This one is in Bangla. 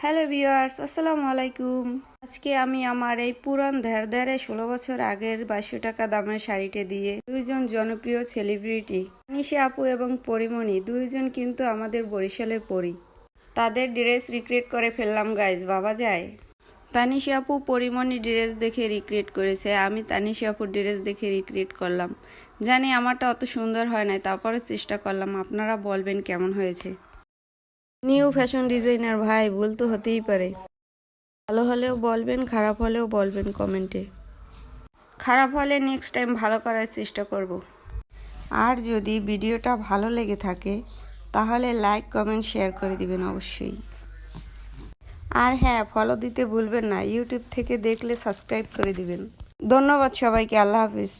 হ্যালো ভিউয়ার্স, আসসালামু আলাইকুম। আজকে আমি আমার এই পুরান ধারদারে 16 বছর আগের 2200 টাকা দামের শাড়িটা দিয়ে দুইজন জনপ্রিয় সেলিব্রিটি তানিশা আপু এবং পরিমণি দুইজন কিন্তু আমাদের বরিশালের পরী। তাদের ড্রেস রিক্রিয়েট করে ফেললাম গাইজ, ভাবা যায়। তানিশা আপু পরিমণি ড্রেস দেখে রিক্রিয়েট করেছে, আমি তানিশা আপুর ড্রেস দেখে রিক্রিয়েট করলাম। জানি আমারটা অত সুন্দর হয় নাই, তারপরে চেষ্টা করলাম, আপনারা বলবেন কেমন হয়েছে। নিউ ফ্যাশন ডিজাইনার ভাই, ভুল তো হতেই পারে। ভালো হলেও বলবেন, খারাপ হলেও বলবেন কমেন্টে। খারাপ হলে নেক্সট টাইম ভালো করার চেষ্টা করব। আর যদি ভিডিওটা ভালো লেগে থাকে তাহলে লাইক কমেন্ট শেয়ার করে দিবেন অবশ্যই। আর হ্যাঁ, ফলো দিতে ভুলবেন না, ইউটিউব থেকে দেখলে সাবস্ক্রাইব করে দিবেন। ধন্যবাদ সবাইকে, আল্লাহ হাফিজ।